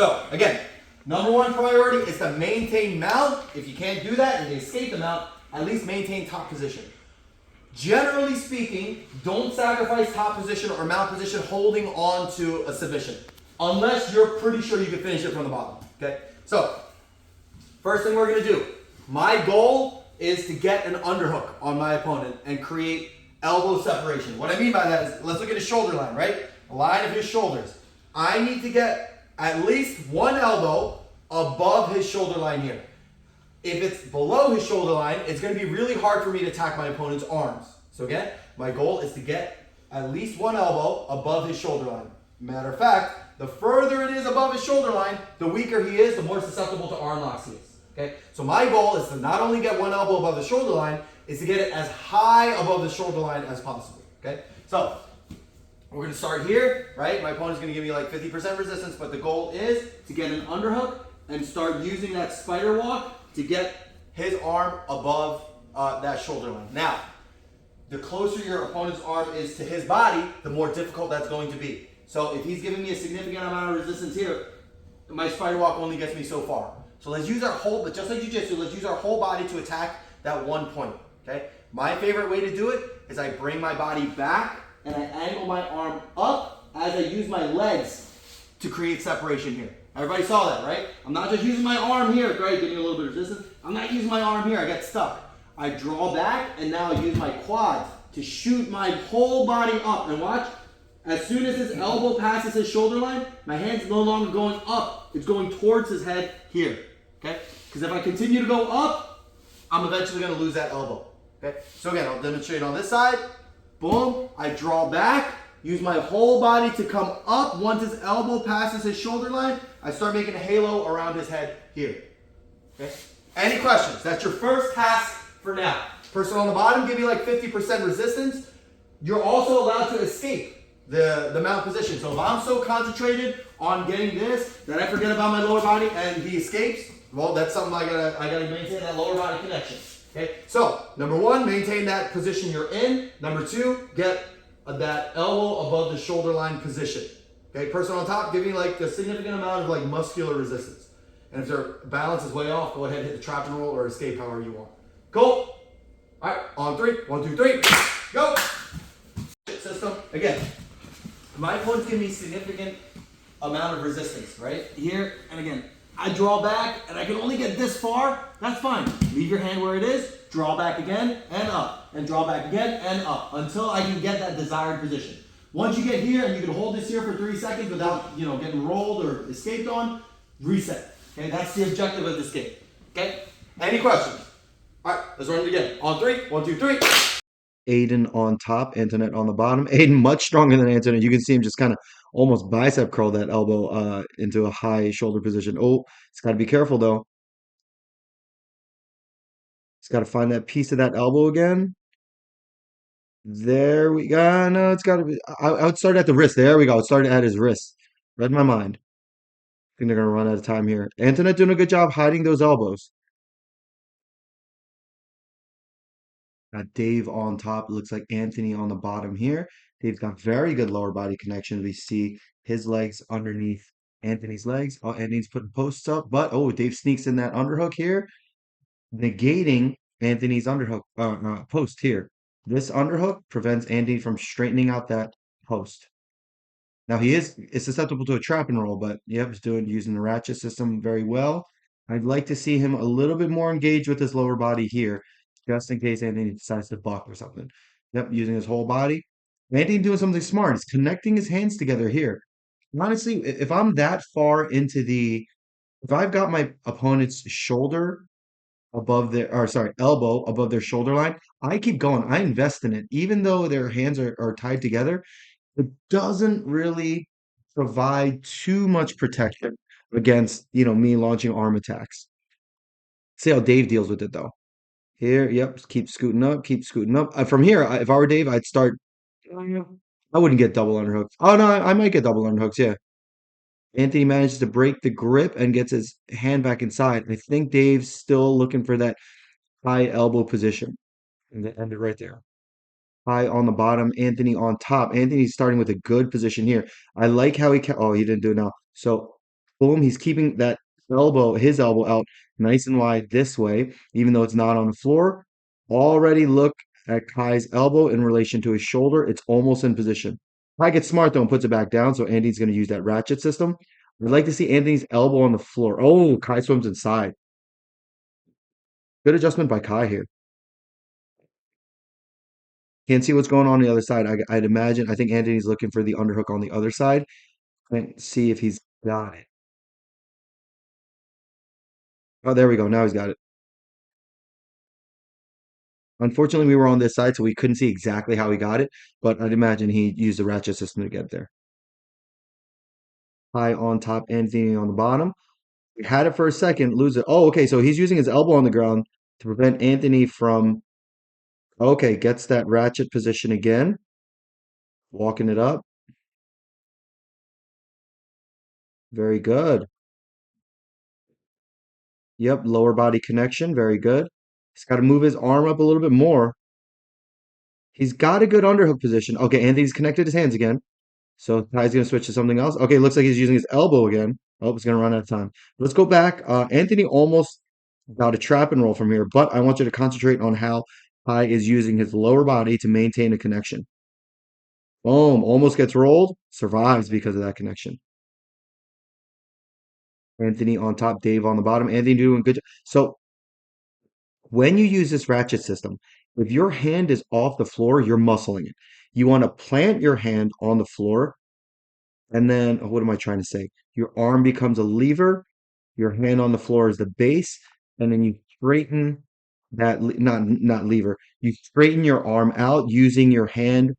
So again, number one priority is to maintain mount. If you can't do that and you escape the mount, at least maintain top position. Generally speaking, don't sacrifice top position or mount position holding on to a submission, unless you're pretty sure you can finish it from the bottom. Okay? So, first thing we're gonna do, my goal is to get an underhook on my opponent and create elbow separation. What I mean by that is, let's look at his shoulder line, right? The line of his shoulders. I need to get at least one elbow above his shoulder line here. If it's below his shoulder line, it's going to be really hard for me to attack my opponent's arms. So again, my goal is to get at least one elbow above his shoulder line. Matter of fact, the further it is above his shoulder line, the weaker he is, the more susceptible to arm locks he is. Okay? So my goal is to not only get one elbow above the shoulder line, is to get it as high above the shoulder line as possible. Okay? So we're going to start here, right? My opponent's going to give me like 50% resistance, but the goal is to get an underhook and start using that spider walk to get his arm above that shoulder line. Now, the closer your opponent's arm is to his body, the more difficult that's going to be. So if he's giving me a significant amount of resistance here, my spider walk only gets me so far. So let's use our whole, but just like jiu-jitsu, let's use our whole body to attack that one point, okay? My favorite way to do it is I bring my body back and I angle my arm up as I use my legs to create separation here. Everybody saw that, right? I'm not just using my arm here, right? Giving a little bit of resistance. I'm not using my arm here. I get stuck. I draw back, and now I use my quads to shoot my whole body up. And watch, as soon as his elbow passes his shoulder line, my hand's no longer going up. It's going towards his head here, okay? Because if I continue to go up, I'm eventually going to lose that elbow, okay? So again, I'll demonstrate on this side. Boom, I draw back. Use my whole body to come up. Once his elbow passes his shoulder line, I start making a halo around his head here. Okay? Any questions? That's your first task for now. Person on the bottom, give you like 50% resistance. You're also allowed to escape the mount position. So if I'm so concentrated on getting this that I forget about my lower body and he escapes, well, that's something I gotta maintain that lower body connection. Okay? So number one, maintain that position you're in. Number two, get that elbow above the shoulder line position. Okay, person on top, give me like a significant amount of like muscular resistance. And if their balance is way off, go ahead and hit the trap and roll or escape however you want. Cool. All right, on three. 1, 2, 3. Go. System. Again, my opponent's giving me significant amount of resistance, right? Here, and again, I draw back and I can only get this far. That's fine. Leave your hand where it is. Draw back again and up, and draw back again and up until I can get that desired position. Once you get here and you can hold this here for 3 seconds without, getting rolled or escaped on, reset. Okay, that's the objective of this game. Okay, any questions? All right, let's run it again. On 3, 1, 2, 3. Aiden on top, Antoinette on the bottom. Aiden much stronger than Antoinette. You can see him just kind of almost bicep curl that elbow into a high shoulder position. Oh, he's got to be careful though. He's got to find that piece of that elbow again. There we go. No, it's got to be. I would start at the wrist. There we go. It started at his wrist. Read my mind. I think they're going to run out of time here. Antoinette doing a good job hiding those elbows. Got Dave on top. It looks like Anthony on the bottom here. Dave's got very good lower body connection. We see his legs underneath Anthony's legs. Oh, Anthony's putting posts up, but oh, Dave sneaks in that underhook here, negating Anthony's underhook post here. This underhook prevents Anthony from straightening out that post. Now he is susceptible to a trap and roll, but yep, he's using the ratchet system very well. I'd like to see him a little bit more engaged with his lower body here, just in case Anthony decides to buck or something. Yep, using his whole body. Anthony doing something smart. He's connecting his hands together here. Honestly, if I'm that far into if I've got my opponent's shoulder above their, or sorry, elbow above their shoulder line, I keep going. I invest in it. Even though their hands are tied together, it doesn't really provide too much protection against, me launching arm attacks. See how Dave deals with it though. Here, yep, keep scooting up, keep scooting up. From here, if I were Dave, I'd start. I wouldn't get double underhooks. Oh no, I might get double underhooks. Yeah. Anthony manages to break the grip and gets his hand back inside. I think Dave's still looking for that high elbow position. And end it right there. High on the bottom, Anthony on top. Anthony's starting with a good position here. I like how oh, he didn't do it now. So Boom, he's keeping that elbow, his elbow out nice and wide this way, even though it's not on the floor. Already look at Kai's elbow in relation to his shoulder. It's almost in position. Kai gets smart though and puts it back down, so Andy's going to use that ratchet system. I'd like to see Anthony's elbow on the floor. Oh, Kai swims inside. Good adjustment by Kai here. Can't see what's going on the other side. I'd imagine, I think Anthony's looking for the underhook on the other side. Can't see if he's got it. Oh, there we go. Now he's got it. Unfortunately, we were on this side, so we couldn't see exactly how he got it, but I'd imagine he used the ratchet system to get there. High on top, Anthony on the bottom. We had it for a second, lose it. Oh, okay, so he's using his elbow on the ground to prevent Anthony from. Okay, gets that ratchet position again, walking it up. Very good. Yep, lower body connection. Very good. He's got to move his arm up a little bit more. He's got a good underhook position. Okay, Anthony's connected his hands again. So Ty's going to switch to something else. Okay, looks like he's using his elbow again. Oh, it's going to run out of time. Let's go back. Anthony almost got a trap and roll from here, but I want you to concentrate on how Ty is using his lower body to maintain a connection. Boom, almost gets rolled, survives because of that connection. Anthony on top, Dave on the bottom. Anthony doing good. So when you use this ratchet system, if your hand is off the floor, you're muscling it. You want to plant your hand on the floor. And then, what am I trying to say? Your arm becomes a lever, your hand on the floor is the base, and then you straighten that, not lever, you straighten your arm out using your hand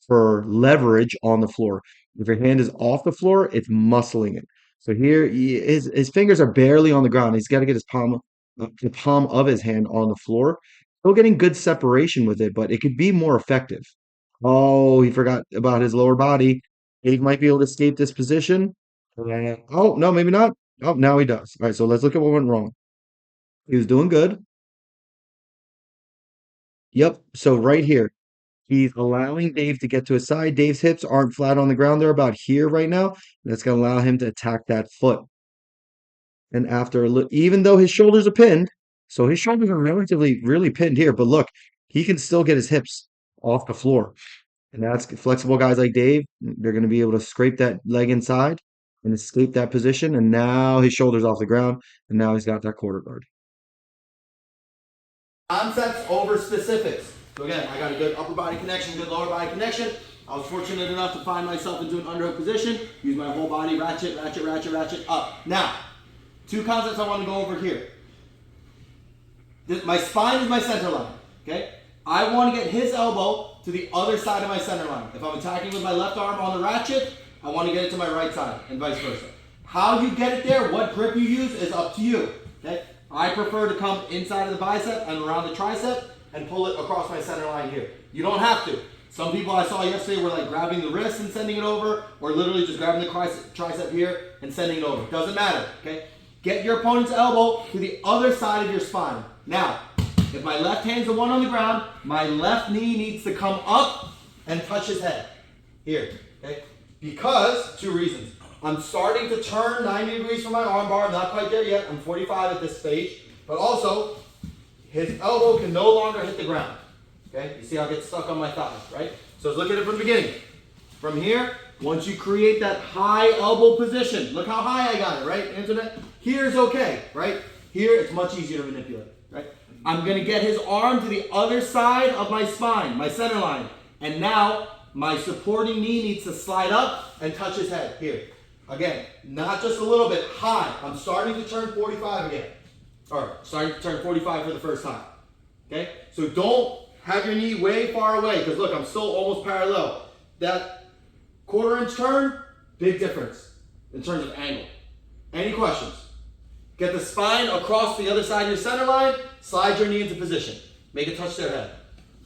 for leverage on the floor. If your hand is off the floor, it's muscling it. So here, his fingers are barely on the ground. He's got to get the palm of his hand on the floor. Still getting good separation with it, but it could be more effective. Oh, he forgot about his lower body. He might be able to escape this position. Oh, no, maybe not. Oh, now he does. All right, so let's look at what went wrong. He was doing good. Yep. So right here, he's allowing Dave to get to his side. Dave's hips aren't flat on the ground. They're about here right now. That's going to allow him to attack that foot. And after even though his shoulders are pinned, so his shoulders are relatively really pinned here, but look, he can still get his hips off the floor. And that's flexible guys like Dave. They're going to be able to scrape that leg inside and escape that position. And now his shoulders off the ground. And now he's got that quarter guard. Concepts over specifics. So again, I got a good upper body connection, good lower body connection. I was fortunate enough to find myself into an underhook position. Use my whole body, ratchet, ratchet, ratchet, ratchet, up. Now, two concepts I want to go over here. My spine is my center line, okay? I want to get his elbow to the other side of my center line. If I'm attacking with my left arm on the ratchet, I want to get it to my right side and vice versa. How you get it there, what grip you use is up to you, okay? I prefer to come inside of the bicep and around the tricep and pull it across my center line here. You don't have to. Some people I saw yesterday were like grabbing the wrist and sending it over, or literally just grabbing the tricep here and sending it over. Doesn't matter, okay? Get your opponent's elbow to the other side of your spine. Now, if my left hand's the one on the ground, my left knee needs to come up and touch his head. Here, okay? Because, two reasons. I'm starting to turn 90 degrees from my armbar. I'm not quite there yet. I'm 45 at this stage. But also, his elbow can no longer hit the ground. Okay? You see how it gets stuck on my thigh, right? So let's look at it from the beginning. From here, once you create that high elbow position, look how high I got it, right, Internet? Here's okay, right? Here, it's much easier to manipulate, right? I'm going to get his arm to the other side of my spine, my center line. And now, my supporting knee needs to slide up and touch his head, here. Again, not just a little bit, high. I'm starting to turn 45 again. Or, starting to turn 45 for the first time. Okay? So don't have your knee way far away, because look, I'm still almost parallel. That quarter-inch turn, big difference in terms of angle. Any questions? Get the spine across the other side of your center line, slide your knee into position. Make it touch their head.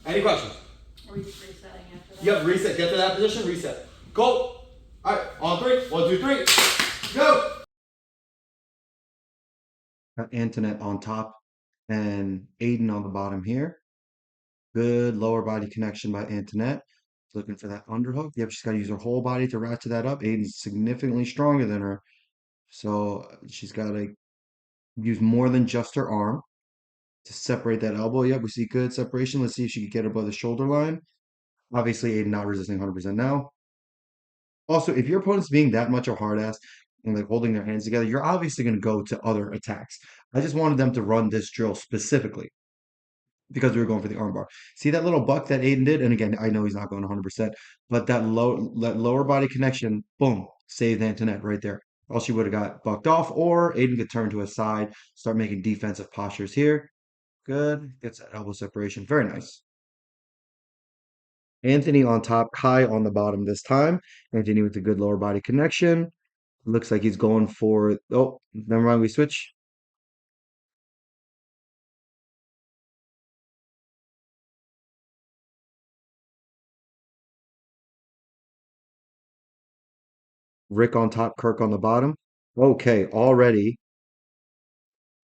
Any questions? Are we resetting after that? Yep, reset. Get to that position, reset. Go. All right, on three. 1, 2, 3. Go. Got Antoinette on top and Aiden on the bottom here. Good lower body connection by Antoinette. Looking for that underhook. Yep, she's got to use her whole body to ratchet that up. Aiden's significantly stronger than her. So she's got to use more than just her arm to separate that elbow. Yep, we see good separation. Let's see if she can get above the shoulder line. Obviously, Aiden not resisting 100% now. Also, if your opponent's being that much a hard ass and like holding their hands together, you're obviously going to go to other attacks. I just wanted them to run this drill specifically because we were going for the armbar. See that little buck that Aiden did? And again, I know he's not going 100%, but that lower body connection, boom, saved Antoinette right there. Or else she would have got bucked off, or Aiden could turn to his side, start making defensive postures here. Good. Gets that elbow separation. Very nice. Anthony on top, Kai on the bottom this time. Anthony with a good lower body connection. Looks like he's going for. Oh, never mind. We switch. Rick on top, Kirk on the bottom. Okay, already.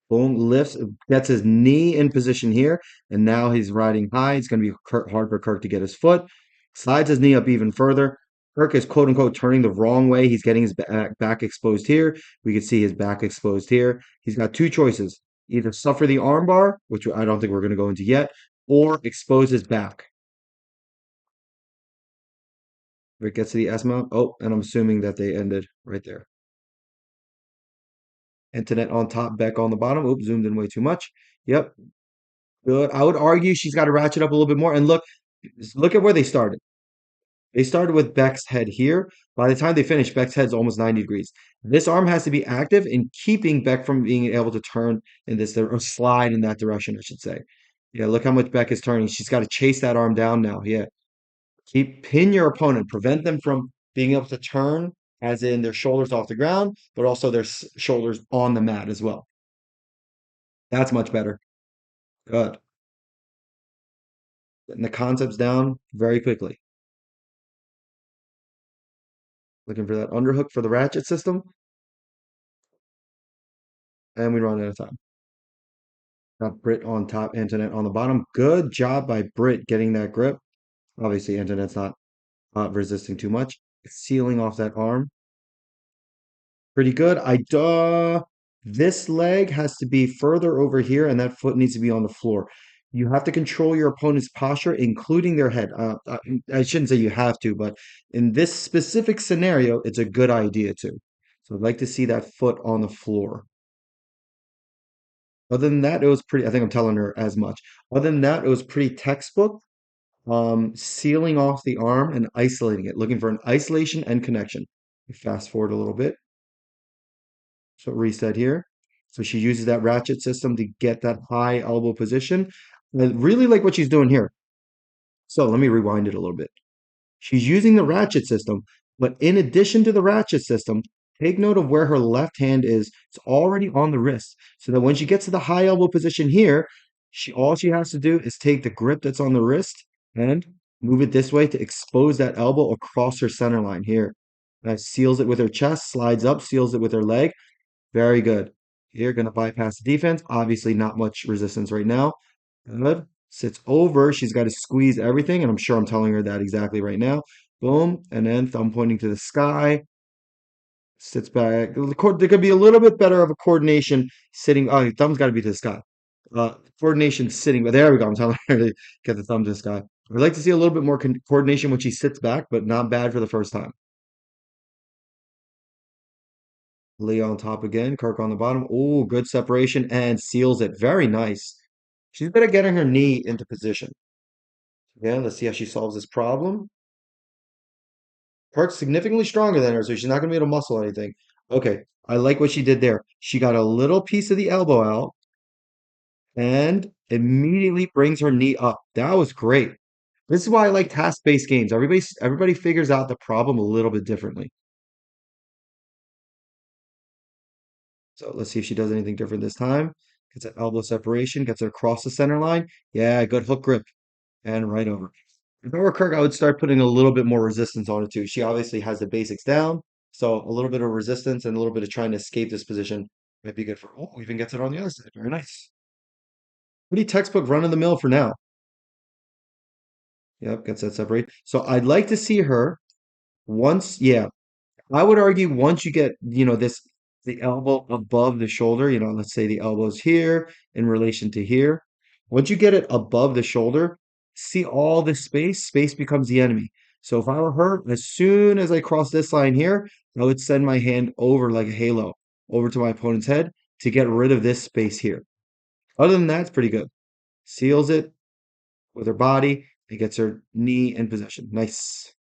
Boom, lifts, gets his knee in position here, and now he's riding high. It's going to be hard for Kirk to get his foot. Slides his knee up even further. Kirk is quote unquote turning the wrong way. He's getting his back exposed here. We can see his back exposed here. He's got two choices: either suffer the armbar, which I don't think we're going to go into yet, or expose his back. Rick gets to the S mount. Oh, and I'm assuming that they ended right there. Antoinette on top, Beck on the bottom. Oops, zoomed in way too much. Yep, good. I would argue she's got to ratchet up a little bit more. And look at where they started. They started with Beck's head here. By the time they finished, Beck's head's almost 90 degrees. This arm has to be active in keeping Beck from being able to turn in this or slide in that direction, I should say. Yeah, look how much Beck is turning. She's got to chase that arm down now. Yeah. Pin your opponent, prevent them from being able to turn, as in their shoulders off the ground, but also their shoulders on the mat as well. That's much better. Good. Getting the concepts down very quickly. Looking for that underhook for the ratchet system. And we run out of time. Got Britt on top, Antoinette on the bottom. Good job by Britt getting that grip. Obviously, Antoinette's not resisting too much. Sealing off that arm. Pretty good. This leg has to be further over here, and that foot needs to be on the floor. You have to control your opponent's posture, including their head. I shouldn't say you have to, but in this specific scenario, it's a good idea to. So I'd like to see that foot on the floor. Other than that, it was pretty. I think I'm telling her as much. Other than that, it was pretty textbook. Sealing off the arm and isolating it, looking for an isolation and connection. Fast forward a little bit. So reset here. So she uses that ratchet system to get that high elbow position. I really like what she's doing here. So let me rewind it a little bit. She's using the ratchet system, but in addition to the ratchet system, take note of where her left hand is. It's already on the wrist. So that when she gets to the high elbow position here, all she has to do is take the grip that's on the wrist and move it this way to expose that elbow across her center line here. That seals it with her chest, slides up, seals it with her leg. Very good. Here, going to bypass the defense. Obviously, not much resistance right now. Good. Sits over. She's got to squeeze everything, and I'm sure I'm telling her that exactly right now. Boom. And then thumb pointing to the sky. Sits back. There could be a little bit better of a coordination sitting. Oh, your thumb's got to be to the sky. Coordination sitting. But there we go. I'm telling her to get the thumb to the sky. I'd like to see a little bit more coordination when she sits back, but not bad for the first time. Lee on top again, Kirk on the bottom. Oh, good separation and seals it. Very nice. She's good at getting her knee into position. Yeah, let's see how she solves this problem. Kirk's significantly stronger than her, so she's not going to be able to muscle anything. Okay, I like what she did there. She got a little piece of the elbow out and immediately brings her knee up. That was great. This is why I like task-based games. Everybody figures out the problem a little bit differently. So let's see if she does anything different this time. Gets an elbow separation, gets her across the center line. Yeah, good hook grip. And right over. If I were Kirk, I would start putting a little bit more resistance on it too. She obviously has the basics down. So a little bit of resistance and a little bit of trying to escape this position might be good for. Oh, even gets it on the other side. Very nice. Pretty textbook run of the mill for now. Yep, gets that separate. So I'd like to see her once, yeah, I would argue once you get, this the elbow above the shoulder. Let's say the elbow's here in relation to here. Once you get it above the shoulder, see all this space, space becomes the enemy. So if I were her, as soon as I cross this line here, I would send my hand over like a halo over to my opponent's head to get rid of this space here. Other than that, it's pretty good. Seals it with her body. It gets her knee in position. Nice.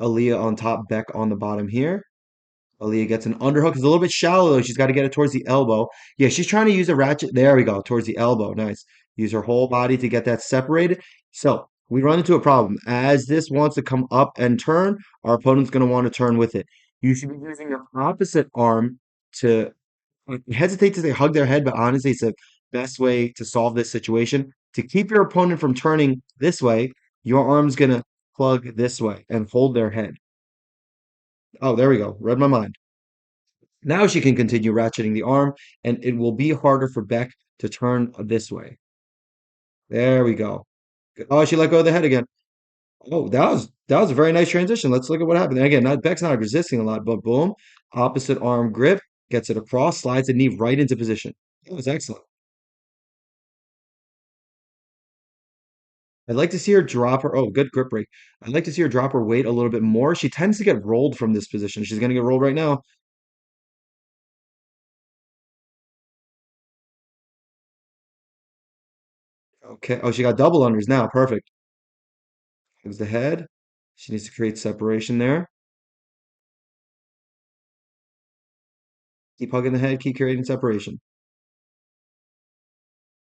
Aaliyah on top, Beck on the bottom here. Aaliyah gets an underhook. It's a little bit shallow though. She's got to get it towards the elbow. Yeah, she's trying to use a ratchet. There we go, towards the elbow. Nice. Use her whole body to get that separated. So we run into a problem. As this wants to come up and turn, our opponent's going to want to turn with it. You should be using your opposite arm to, I hesitate to say hug their head, but honestly, it's the best way to solve this situation. To keep your opponent from turning this way, your arm's going to plug this way and hold their head. Oh, there we go. Read my mind. Now she can continue ratcheting the arm, and it will be harder for Beck to turn this way. There we go. Oh, she let go of the head again. Oh, that was a very nice transition. Let's look at what happened. And again, Beck's not resisting a lot, but boom, opposite arm grip, gets it across, slides the knee right into position. That was excellent. I'd like to see her drop her. Oh, good grip break. I'd like to see her drop her weight a little bit more. She tends to get rolled from this position. She's going to get rolled right now. Okay. Oh, she got double unders now. Perfect. Here's the head. She needs to create separation there. Keep hugging the head, keep creating separation.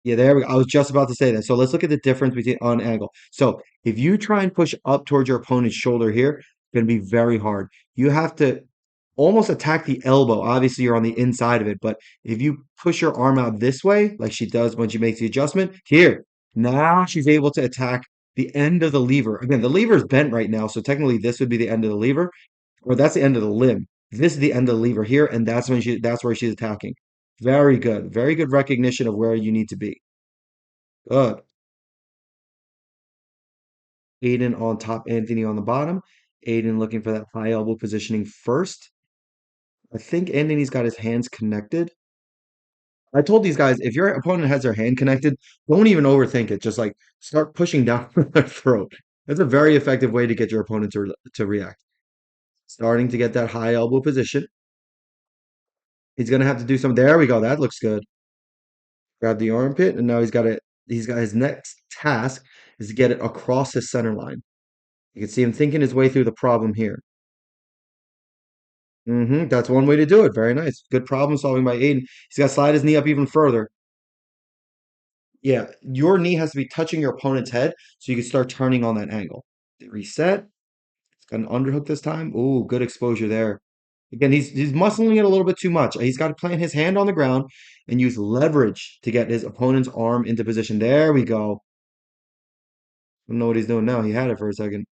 Yeah, there we go. I was just about to say that. So let's look at the difference between on angle. So if you try and push up towards your opponent's shoulder here, it's going to be very hard. You have to almost attack the elbow. Obviously, you're on the inside of it, but if you push your arm out this way, like she does when she makes the adjustment, here, now she's able to attack the end of the lever. Again, the lever is bent right now, so technically this would be the end of the lever, or that's the end of the limb. This is the end of the lever here, and that's where she's attacking. Very good. Very good recognition of where you need to be. Good. Aiden on top, Anthony on the bottom. Aiden looking for that high elbow positioning first. I think Anthony's got his hands connected. I told these guys, if your opponent has their hand connected, don't even overthink it. Just like start pushing down their throat. That's a very effective way to get your opponent to react. Starting to get that high elbow position. He's gonna have to do some. There we go. That looks good. Grab the armpit, and now he's got his next task is to get it across his center line. You can see him thinking his way through the problem here. That's one way to do it. Very nice. Good problem solving by Aiden. He's got to slide his knee up even further. Yeah, your knee has to be touching your opponent's head so you can start turning on that angle. Reset. It's got an underhook this time. Ooh, good exposure there. Again, he's muscling it a little bit too much. He's got to plant his hand on the ground and use leverage to get his opponent's arm into position. There we go. I don't know what he's doing now. He had it for a second.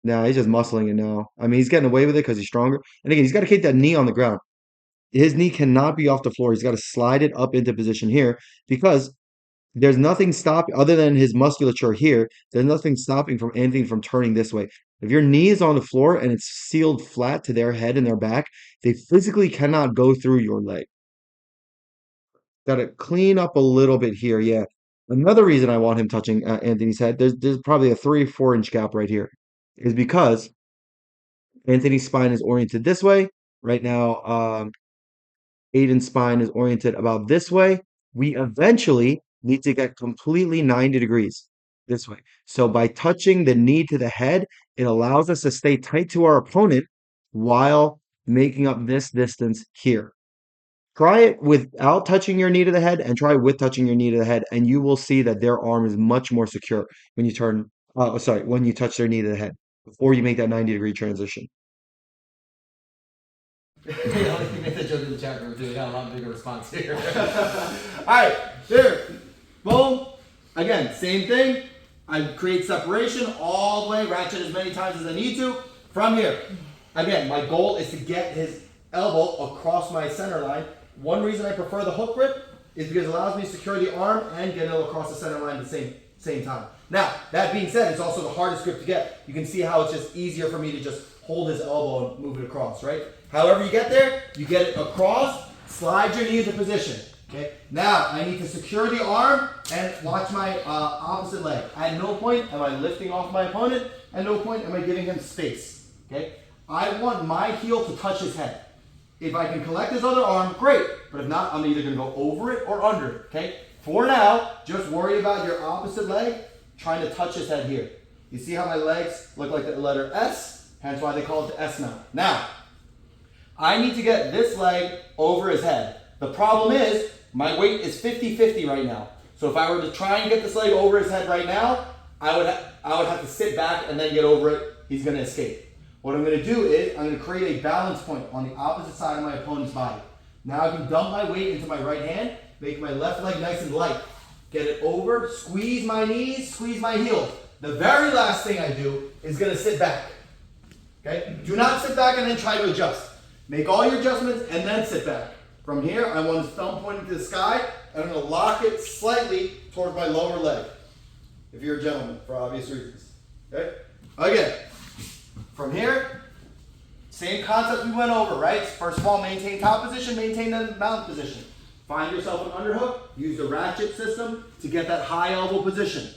Now he's just muscling it now. I mean, he's getting away with it because he's stronger. And again, he's got to keep that knee on the ground. His knee cannot be off the floor. He's got to slide it up into position here because there's nothing stopping other than his musculature here. There's nothing stopping from anything from turning this way. If your knee is on the floor and it's sealed flat to their head and their back, they physically cannot go through your leg. Got to clean up a little bit here. Yeah. Another reason I want him touching Anthony's head, there's probably a 3 or 4 inch gap right here, is because Anthony's spine is oriented this way. Right now, Aiden's spine is oriented about this way. We eventually need to get completely 90 degrees this way. So by touching the knee to the head, it allows us to stay tight to our opponent while making up this distance here. Try it without touching your knee to the head and try with touching your knee to the head, and you will see that their arm is much more secure when you when you touch their knee to the head before you make that 90-degree transition. You made that joke in the chat room too. We got a lot bigger response here. Alright, there. Boom. Again, same thing. I create separation all the way, ratchet as many times as I need to. From here. Again, my goal is to get his elbow across my center line. One reason I prefer the hook grip is because it allows me to secure the arm and get it across the center line at the same time. Now, that being said, it's also the hardest grip to get. You can see how it's just easier for me to just hold his elbow and move it across, right? However you get there, you get it across, slide your knee into position. Okay. Now I need to secure the arm and watch my opposite leg. At no point am I lifting off my opponent. At no point am I giving him space. Okay. I want my heel to touch his head. If I can collect his other arm, great. But if not, I'm either going to go over it or under it. Okay. For now, just worry about your opposite leg trying to touch his head here. You see how my legs look like the letter S? Hence why they call it the S mount. Now, I need to get this leg over his head. The problem is, my weight is 50-50 right now. So if I were to try and get this leg over his head right now, I would have to sit back and then get over it. He's going to escape. What I'm going to do is I'm going to create a balance point on the opposite side of my opponent's body. Now I can dump my weight into my right hand, make my left leg nice and light. Get it over, squeeze my knees, squeeze my heels. The very last thing I do is going to sit back. Okay? Do not sit back and then try to adjust. Make all your adjustments and then sit back. From here, I want his thumb pointing to the sky, and I'm going to lock it slightly towards my lower leg. If you're a gentleman, for obvious reasons. Okay? Again, from here, same concept we went over, right? First of all, maintain top position, maintain the mount position. Find yourself an underhook, use the ratchet system to get that high elbow position.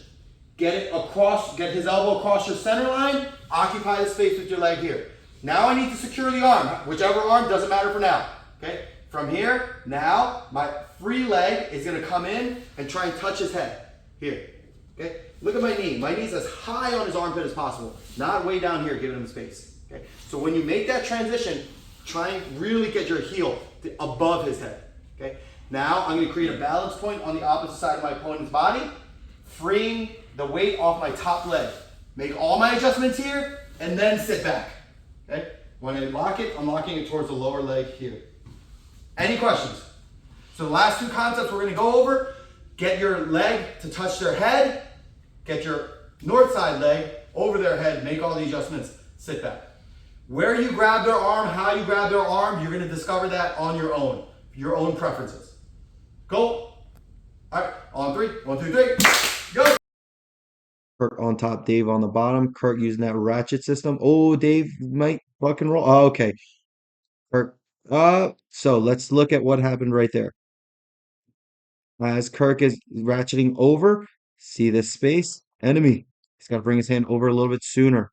Get it across, get his elbow across your center line, occupy the space with your leg here. Now I need to secure the arm, whichever arm, doesn't matter for now. Okay? From here, now my free leg is going to come in and try and touch his head. Here. Okay? Look at my knee. My knee's as high on his armpit as possible. Not way down here, giving him space. Okay? So when you make that transition, try and really get your heel above his head. Okay? Now I'm going to create a balance point on the opposite side of my opponent's body, freeing the weight off my top leg. Make all my adjustments here, and then sit back. Okay? When I lock it, I'm locking it towards the lower leg here. Any questions? So the last two concepts we're going to go over, get your leg to touch their head, get your north side leg over their head, make all the adjustments, sit back. Where you grab their arm, how you grab their arm, you're going to discover that on your own preferences. Go. All right, on three. 1, 2, 3, go. Kirk on top, Dave on the bottom. Kirk using that ratchet system. Oh, Dave might fucking roll. Oh, okay. Kirk. So let's look at what happened right there. As Kirk is ratcheting over, see this space? Enemy. He's got to bring his hand over a little bit sooner.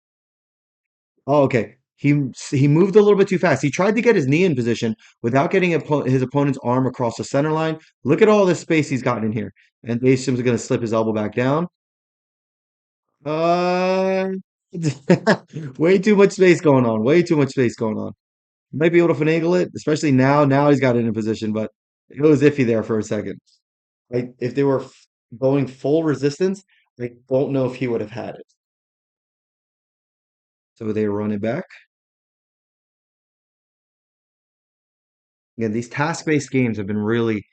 Oh, okay. He moved a little bit too fast. He tried to get his knee in position without getting his opponent's arm across the center line. Look at all this space he's gotten in here. And Dave Sims is going to slip his elbow back down. Uh, way too much space going on. Way too much space going on. Might be able to finagle it, especially now. Now he's got it in position, but it was iffy there for a second. Like if they were going full resistance, I don't know if he would have had it. So they run it back. Again, these task-based games have been really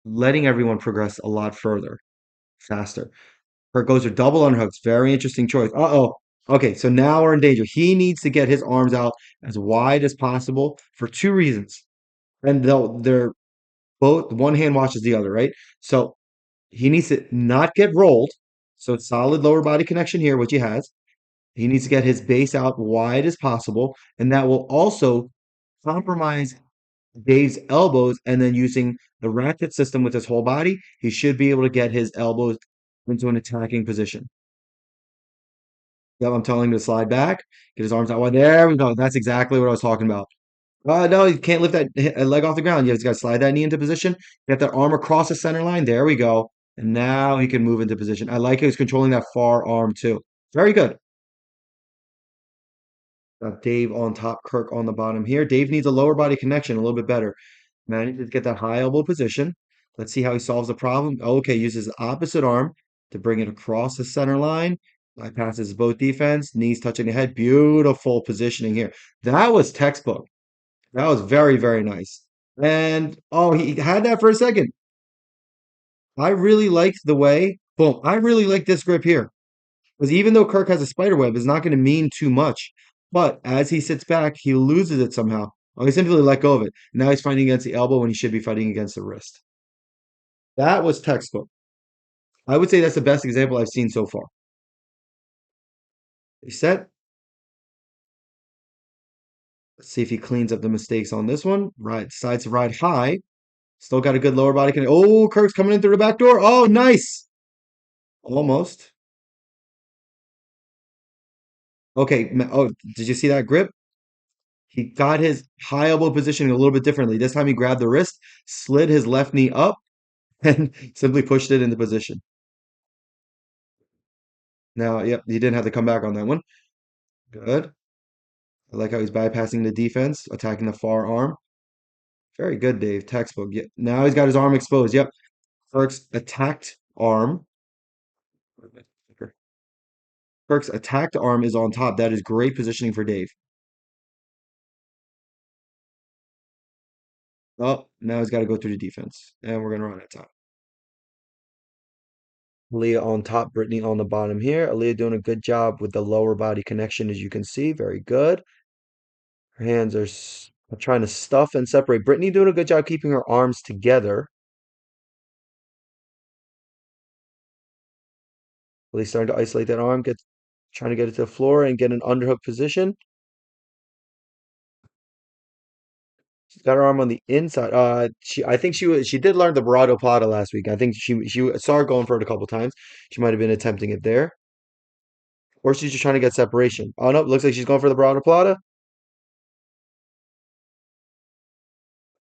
letting everyone progress a lot further, faster. Her goes are double underhooks. Very interesting choice. Uh-oh. Okay, so now we're in danger. He needs to get his arms out as wide as possible for two reasons. And they're both, one hand washes the other, right? So he needs to not get rolled. So it's solid lower body connection here, which he has. He needs to get his base out wide as possible. And that will also compromise Dave's elbows. And then using the ratchet system with his whole body, he should be able to get his elbows into an attacking position. Yep, I'm telling him to slide back, get his arms out wide. There we go. That's exactly what I was talking about. No, you can't lift that leg off the ground. You just got to slide that knee into position. Get that arm across the center line. There we go. And now he can move into position. I like how he's controlling that far arm too. Very good. Got Dave on top, Kirk on the bottom here. Dave needs a lower body connection a little bit better. Manages to get that high elbow position. Let's see how he solves the problem. Okay, uses the opposite arm to bring it across the center line. Bypasses both defense, knees touching the head. Beautiful positioning here. That was textbook. That was very, very nice. And oh, he had that for a second. I really liked the way, boom, I really like this grip here. Because even though Kirk has a spider web, it's not going to mean too much. But as he sits back, he loses it somehow. Oh, he simply let go of it. Now he's fighting against the elbow when he should be fighting against the wrist. That was textbook. I would say that's the best example I've seen so far. He set. Let's see if he cleans up the mistakes on this one. Right, decides to ride high. Still got a good lower body connection. Oh, Kirk's coming in through the back door. Oh, nice. Almost. Okay. Oh, did you see that grip? He got his high elbow positioning a little bit differently. This time he grabbed the wrist, slid his left knee up, and simply pushed it into position. Now, yep, he didn't have to come back on that one. Good. I like how he's bypassing the defense, attacking the far arm. Very good, Dave. Textbook. Yeah. Now he's got his arm exposed. Yep. Kirk's attacked arm. Kirk's attacked arm is on top. That is great positioning for Dave. Oh, now he's got to go through the defense. And we're going to run out of time. Aaliyah on top, Brittany on the bottom here. Aaliyah doing a good job with the lower body connection, as you can see. Very good. Her hands are trying to stuff and separate. Brittany doing a good job keeping her arms together. Aaliyah starting to isolate that arm, trying to get it to the floor and get an underhook position. She's got her arm on the inside. I think she did learn the Barado Plata last week. I think she saw her going for it a couple times. She might have been attempting it there, or she's just trying to get separation. Oh no, looks like she's going for the Barado Plata.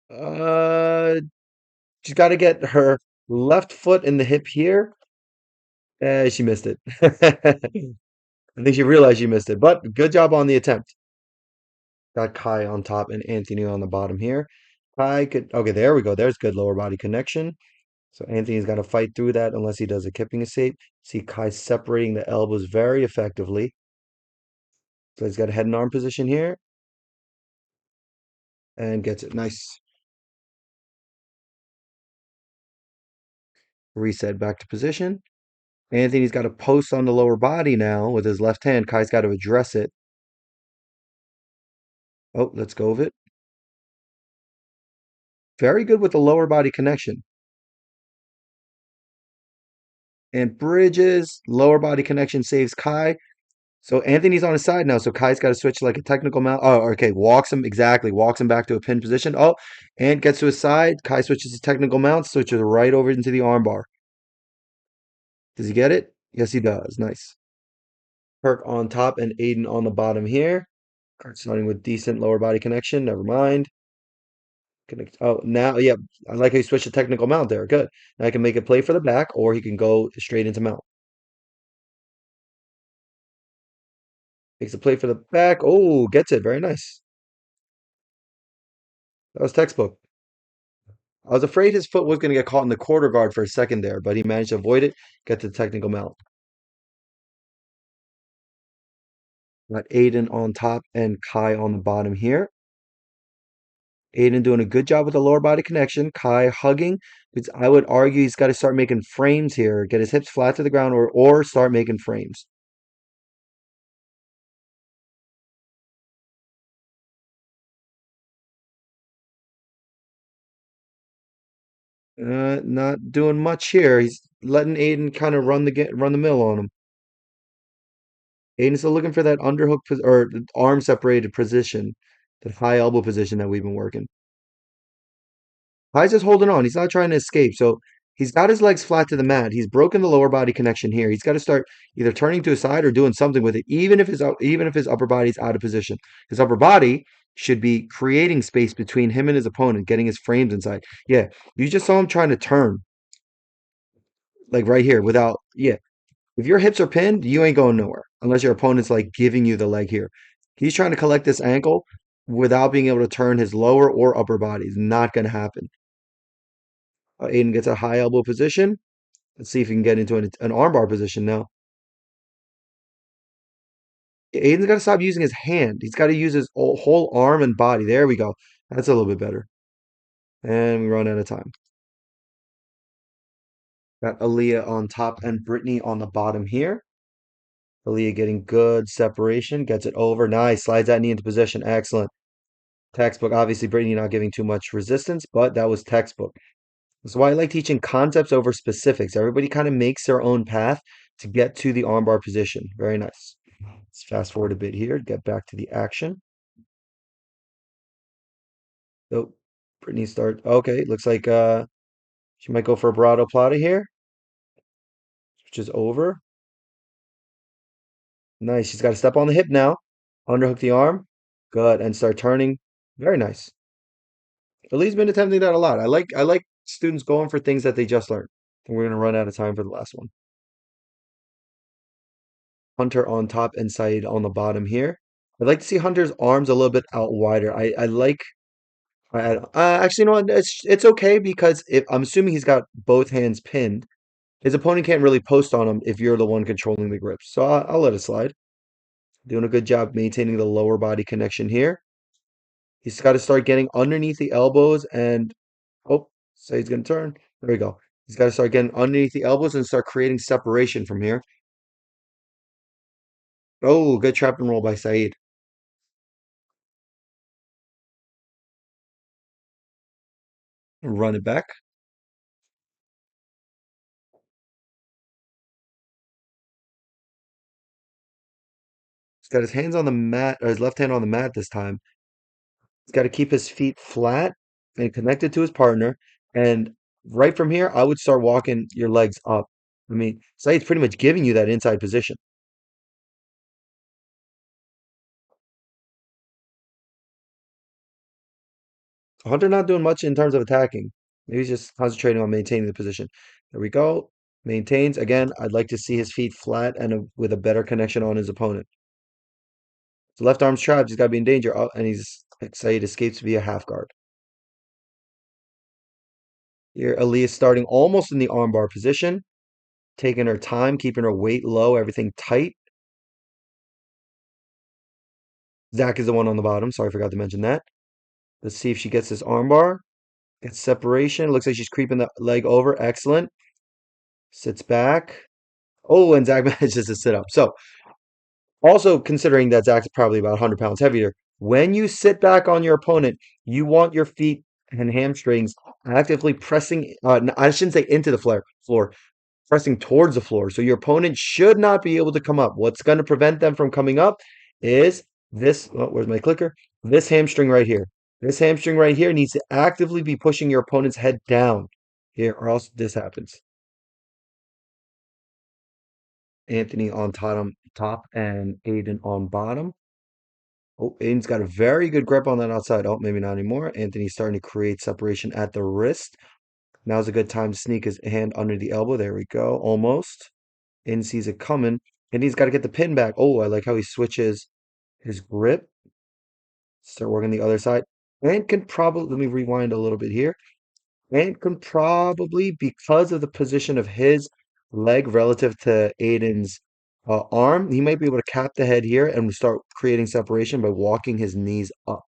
Uh, she's got to get her left foot in the hip here. She missed it. I think she realized she missed it, but good job on the attempt. Got Kai on top and Anthony on the bottom here. Kai could, okay, there we go. There's good lower body connection. So Anthony's got to fight through that unless he does a kipping escape. See Kai separating the elbows very effectively. So he's got a head and arm position here and gets it. Nice. Reset back to position. Anthony's got a post on the lower body now with his left hand. Kai's got to address it. Oh, let's go of it. Very good with the lower body connection. And bridges, lower body connection saves Kai. So Anthony's on his side now. So Kai's got to switch like a technical mount. Oh, okay. Walks him back to a pin position. Oh, and gets to his side. Kai switches to technical mount, switches right over into the armbar. Does he get it? Yes, he does. Nice. Kirk on top and Aiden on the bottom here. Kirk starting with decent lower body connection. Never mind. Connect. Oh, now, yeah. I like how he switched to technical mount there. Good. Now I can make a play for the back, or he can go straight into mount. Makes a play for the back. Oh, gets it. Very nice. That was textbook. I was afraid his foot was going to get caught in the quarter guard for a second there, but he managed to avoid it, get to the technical mount. Got Aiden on top and Kai on the bottom here. Aiden doing a good job with the lower body connection. Kai hugging. I would argue he's got to start making frames here. Get his hips flat to the ground or start making frames. Not doing much here. He's letting Aiden kind of run the mill on him. Aiden's still looking for that underhook or arm separated position, that high elbow position that we've been working. Kai's just holding on. He's not trying to escape. So he's got his legs flat to the mat. He's broken the lower body connection here. He's got to start either turning to his side or doing something with it, even if his upper body's out of position. His upper body should be creating space between him and his opponent, getting his frames inside. Yeah, you just saw him trying to turn, like right here, without. Yeah, if your hips are pinned, you ain't going nowhere unless your opponent's like giving you the leg here. He's trying to collect this ankle without being able to turn his lower or upper body. It's not going to happen. Aiden gets a high elbow position. Let's see if he can get into an armbar position now. Aiden's got to stop using his hand. He's got to use his whole arm and body. There we go. That's a little bit better. And we run out of time. Got Aaliyah on top and Brittany on the bottom here. Aaliyah getting good separation. Gets it over. Nice. Slides that knee into position. Excellent. Textbook. Obviously, Brittany not giving too much resistance, but that was textbook. That's why I like teaching concepts over specifics. Everybody kind of makes their own path to get to the armbar position. Very nice. Let's fast forward a bit here, get back to the action. Oh, Brittany start. Okay, looks like she might go for a Barado Plata here, which is over. Nice. She's got to step on the hip now. Underhook the arm. Good. And start turning. Very nice. Ali's been attempting that a lot. I like students going for things that they just learned. And we're gonna run out of time for the last one. Hunter on top and Saeed on the bottom here. I'd like to see Hunter's arms a little bit out wider. I like actually, you know what? It's okay because if I'm assuming he's got both hands pinned, his opponent can't really post on him if you're the one controlling the grips. So I'll let it slide. Doing a good job maintaining the lower body connection here. He's got to start getting underneath the elbows and oh, so he's gonna turn. There we go. He's got to start getting underneath the elbows and start creating separation from here. Oh, good trap and roll by Saeed. Run it back. He's got his hands on the mat, or his left hand on the mat this time. He's got to keep his feet flat and connected to his partner. And right from here, I would start walking your legs up. I mean, Saeed's pretty much giving you that inside position. Hunter not doing much in terms of attacking. Maybe he's just concentrating on maintaining the position. There we go. Maintains. Again, I'd like to see his feet flat and with a better connection on his opponent. The left arm's trapped. He's got to be in danger. Oh, and Saeed escapes via half guard. Here, Ali is starting almost in the armbar position, taking her time, keeping her weight low, everything tight. Zach is the one on the bottom. Sorry, I forgot to mention that. Let's see if she gets this armbar. Gets separation. Looks like she's creeping the leg over. Excellent. Sits back. Oh, and Zach manages to sit up. So, also considering that Zach's probably about 100 pounds heavier, when you sit back on your opponent, you want your feet and hamstrings actively pressing, I shouldn't say into the floor, pressing towards the floor. So your opponent should not be able to come up. What's going to prevent them from coming up is this. Oh, where's my clicker? This hamstring right here. This hamstring right here needs to actively be pushing your opponent's head down here, or else this happens. Anthony on top and Aiden on bottom. Oh, Aiden's got a very good grip on that outside. Oh, maybe not anymore. Anthony's starting to create separation at the wrist. Now's a good time to sneak his hand under the elbow. There we go. Almost. In sees it coming, and he's got to get the pin back. Oh, I like how he switches his grip. Start working the other side. And can probably, let me rewind a little bit here. And can probably, because of the position of his leg relative to Aiden's arm, he might be able to cap the head here and start creating separation by walking his knees up.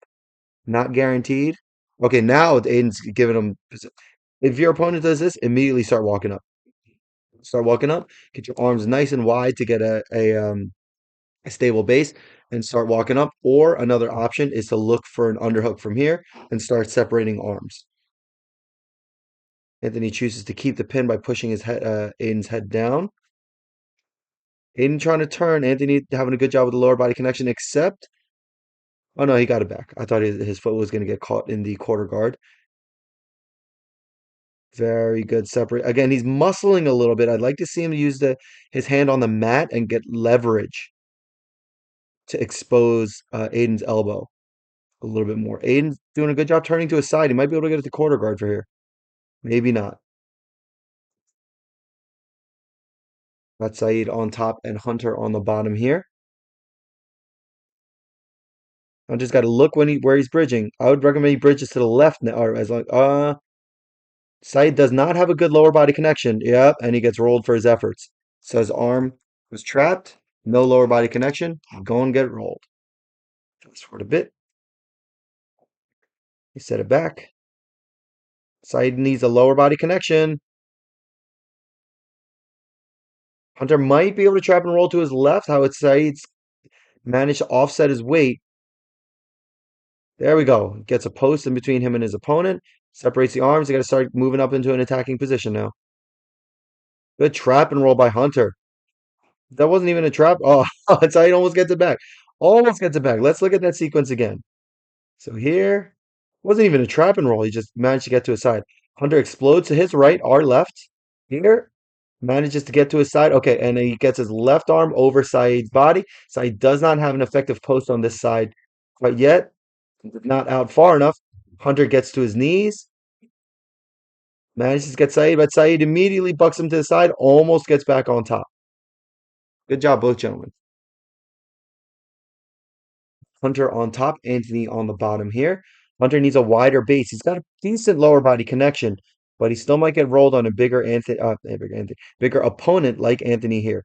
Not guaranteed. Okay, now Aiden's giving him. If your opponent does this, immediately start walking up. Start walking up. Get your arms nice and wide to get a stable base and start walking up. Or another option is to look for an underhook from here and start separating arms. Anthony chooses to keep the pin by pushing his head, Aiden's head down. Aiden trying to turn. Anthony having a good job with the lower body connection, except, oh no, he got it back. I thought his foot was going to get caught in the quarter guard. Very good separate. Again, he's muscling a little bit. I'd like to see him use his hand on the mat and get leverage to expose Aiden's elbow a little bit more. Aiden's doing a good job turning to his side. He might be able to get it to quarter guard for here. Maybe not. Got Saeed on top and Hunter on the bottom here. I just got to look where he's bridging. I would recommend he bridges to the left now, or as long. Saeed does not have a good lower body connection. Yep, and he gets rolled for his efforts. So his arm was trapped. No lower body connection. Go and get rolled. Fast forward a bit. He set it back. Saeed needs a lower body connection. Hunter might be able to trap and roll to his left. How it's Saeed's managed to offset his weight. There we go. Gets a post in between him and his opponent. Separates the arms. They got to start moving up into an attacking position now. Good trap and roll by Hunter. That wasn't even a trap. Oh, Saeed almost gets it back. Almost gets it back. Let's look at that sequence again. So here, Wasn't even a trap and roll. He just managed to get to his side. Hunter explodes to his right, our left. Here, manages to get to his side. Okay, and he gets his left arm over Saeed's body. Saeed does not have an effective post on this side quite yet. Not out far enough. Hunter gets to his knees. Manages to get Saeed, but Saeed immediately bucks him to the side. Almost gets back on top. Good job, both gentlemen. Hunter on top, Anthony on the bottom here. Hunter needs a wider base. He's got a decent lower body connection, but he still might get rolled on a bigger opponent like Anthony here.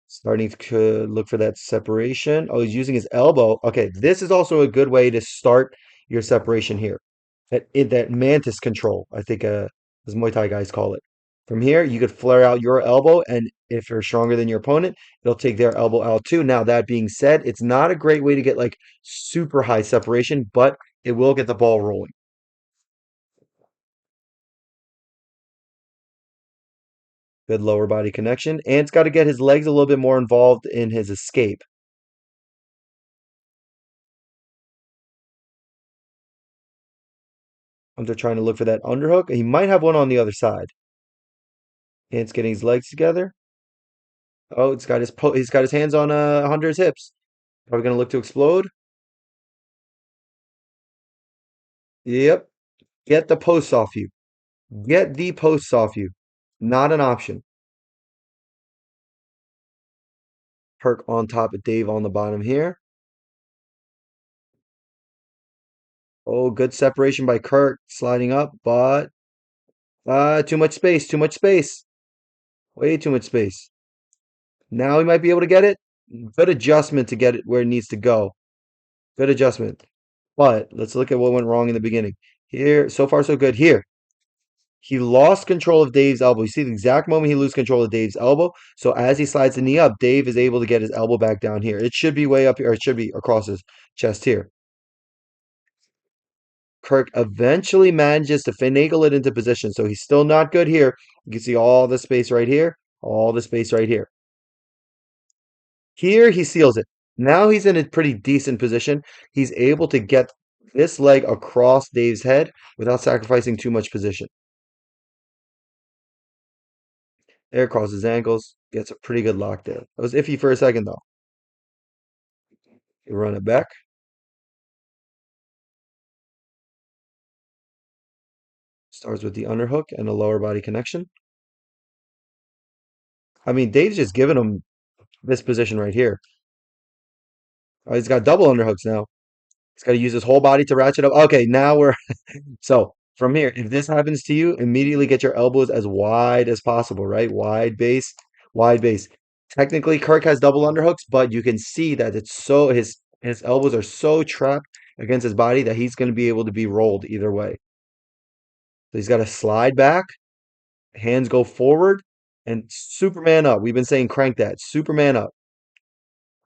Starting to look for that separation. Oh, he's using his elbow. Okay, this is also a good way to start your separation here. That mantis control, I think, as Muay Thai guys call it. From here, you could flare out your elbow, and if you're stronger than your opponent, it'll take their elbow out too. Now, that being said, it's not a great way to get like super high separation, but it will get the ball rolling. Good lower body connection. Ant's got to get his legs a little bit more involved in his escape. Hunter trying to look for that underhook. He might have one on the other side. Ant's getting his legs together. Oh, he's got his hands on Hunter's hips. Probably gonna look to explode. Yep. Get the posts off you. Get the posts off you. Not an option. Perk on top of Dave on the bottom here. Oh, good separation by Kirk sliding up, but too much space, too much space. Way too much space. Now he might be able to get it. Good adjustment to get it where it needs to go. Good adjustment. But let's look at what went wrong in the beginning. Here, so far so good. Here, he lost control of Dave's elbow. You see the exact moment he loses control of Dave's elbow. So as he slides the knee up, Dave is able to get his elbow back down here. It should be way up here, or it should be across his chest here. Kirk eventually manages to finagle it into position. So he's still not good here. You can see all the space right here, all the space right here. Here he seals it. Now he's in a pretty decent position. He's able to get this leg across Dave's head without sacrificing too much position. There crosses ankles, gets a pretty good lock there. It was iffy for a second though. You run it back. Starts with the underhook and a lower body connection. I mean, Dave's just giving him this position right here. Oh, he's got double underhooks now. He's got to use his whole body to ratchet up. Okay, now we're so from here, if this happens to you, immediately get your elbows as wide as possible, right? Wide base, wide base. Technically, Kirk has double underhooks, but you can see that it's so his elbows are so trapped against his body that he's going to be able to be rolled either way. So he's got to slide back, hands go forward, and Superman up. We've been saying crank that. Superman up.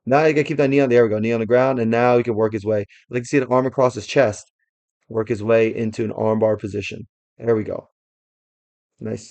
Now you gotta keep that knee on. There we go, knee on the ground, and now he can work his way. I like to see the arm across his chest, work his way into an armbar position. There we go. Nice.